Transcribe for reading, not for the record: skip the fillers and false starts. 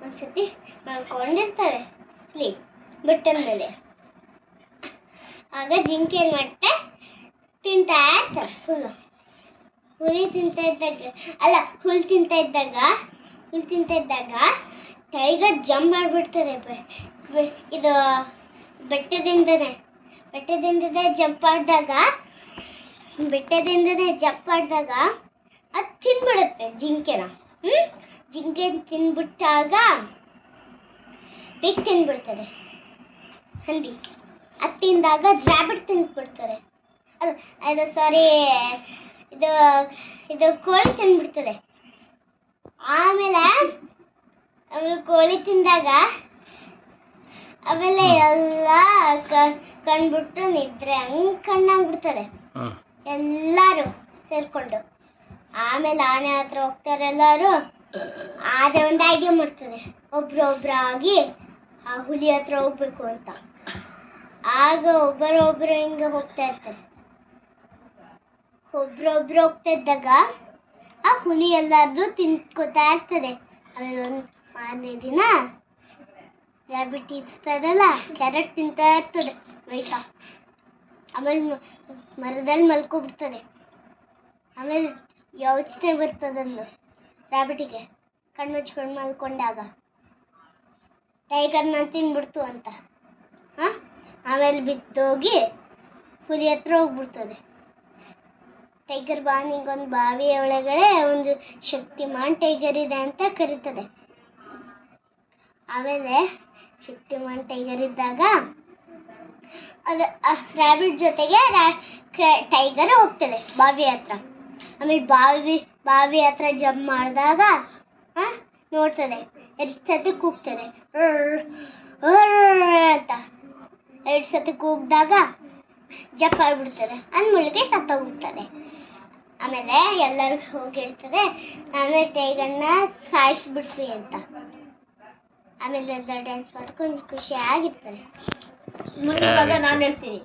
ಒಂದ್ಸತಿ ಮಲ್ಕೊಂಡಿರ್ತಾರೆ ಸ್ಲೀಪ್ ಬಟ್ಟೆ ಮೇಲೆ. ಆಗ ಜಿಂಕೆ ಏನು ಮಾಡುತ್ತೆ, ತಿಂತಾ ಇರ್ತಾರೆ ಹುಲಿ ತಿಂತಾ ಇದ್ದಾಗ ಟೈಗರ್ ಜಂಪ್ ಮಾಡಿಬಿಡ್ತದೆ. ಇದು ಬೆಟ್ಟದಿಂದನೇ ಜಂಪ್ ಮಾಡಿದಾಗ ಅದು ತಿನ್ಬಿಡುತ್ತೆ ಜಿಂಕೆನ. ಜಿಂಕೆ ತಿನ್ಬಿಟ್ಟಾಗ ಪಿಗ್ ತಿನ್ಬಿಡ್ತದೆ, ಹಂದಿ. ಅದು ತಿಂದಾಗ ರ್ಯಾಬಿಟ್ ತಿನ್ಬಿಡ್ತದೆ. ಇದು ಕೋಳಿ ತಿನ್ಬಿಡ್ತದೆ. ಆಮೇಲೆ ಕೋಳಿ ತಿಂದಾಗ ಆಮೇಲೆ ಎಲ್ಲ ಕಂಡ್ಬಿಟ್ಟು ನಿದ್ರೆ ಕಣ್ಣಾಗ್ಬಿಡ್ತಾರೆ ಎಲ್ಲರೂ ಸೇರ್ಕೊಂಡು. ಆಮೇಲೆ ಆನೆ ಹತ್ರ ಹೋಗ್ತಾರೆ ಎಲ್ಲರೂ. ಆನೆ ಒಂದು ಐಡಿಯಾ ಮಾಡ್ತದೆ, ಒಬ್ರೊಬ್ರಾಗಿ ಆ ಹುಲಿ ಹತ್ರ ಹೋಗ್ಬೇಕು ಅಂತ. ಆಗ ಒಬ್ಬರೊಬ್ರು ಹಿಂಗೆ ಹೋಗ್ತಾ ಇರ್ತಾರೆ. ಒಬ್ರೊಬ್ರು ಹೋಗ್ತಾ ಇದ್ದಾಗ ಆ ಹುಲಿ ಎಲ್ಲಾರ್ದು ತಿನ್ಕೋತಾ ಇರ್ತದೆ. ಆಮೇಲೆ ಒಂದು ಮಾರನೇ ದಿನ ರ್ಯಾಬಿಟ್ ಇರ್ತದಲ್ಲ, ಕ್ಯಾರೆಟ್ ತಿಂತಾ ಇರ್ತದೆ ವೈಟ. ಆಮೇಲೆ ಮರದಲ್ಲಿ ಮಲ್ಕೊಬಿಡ್ತದೆ. ಆಮೇಲೆ ಯೋಚನೆ ಬರ್ತದನ್ನು ರ್ಯಾಬಿಟಿಗೆ, ಕಣ್ಣು ಮುಚ್ಕೊಂಡು ಮಲ್ಕೊಂಡಾಗ ಟೈಗರ್ನ ತಿನ್ಬಿಡ್ತು ಅಂತ. ಆಮೇಲೆ ಬಿದ್ದೋಗಿ ಹುಲಿ ಹತ್ರ ಹೋಗ್ಬಿಡ್ತದೆ. ಟೈಗರ್ ಬಾ, ನಿಂಗೊಂದು ಬಾವಿಯ ಒಳಗಡೆ ಒಂದು ಶಕ್ತಿಮಾನ್ ಟೈಗರ್ ಇದೆ ಅಂತ ಕರೀತದೆ. ಆಮೇಲೆ ಶಕ್ತಿಮಾನ್ ಟೈಗರ್ ಇದ್ದಾಗ ಅದು ರ್ಯಾಬಿಟ್ ಜೊತೆಗೆ ಟೈಗರ್ ಹೋಗ್ತದೆ ಬಾವಿ ಹತ್ರ. ಆಮೇಲೆ ಬಾವಿ ಹತ್ರ ಜಂಪ್ ಮಾಡಿದಾಗ ನೋಡ್ತದೆ, 2 ಸತಿ ಕೂಗ್ತದೆ ಅಂತ. 2 ಸತಿ ಕೂಗ್ದಾಗ ಜಂಪ್ ಆಗಿಬಿಡ್ತದೆ, ಅಂದ್ಮೂಲಿಗೆ ಸತ್ತೋಗ್ಬಿಡ್ತದೆ. ಆಮೇಲೆ ಎಲ್ಲರೂ ಹೋಗಿ ಹೇಳ್ತದೆ, ನಾನು ಟೈಗರ್ನ ಸಾಯಿಸ್ಬಿಟ್ವಿ ಅಂತ. ಆಮೇಲೆ ಎಲ್ಲ ಡ್ಯಾನ್ಸ್ ಮಾಡ್ಕೊಂಡು ಖುಷಿಯಾಗಿರ್ತಾರೆ. ಮುಂದೆ ನಾನು ಹೇಳ್ತೀನಿ.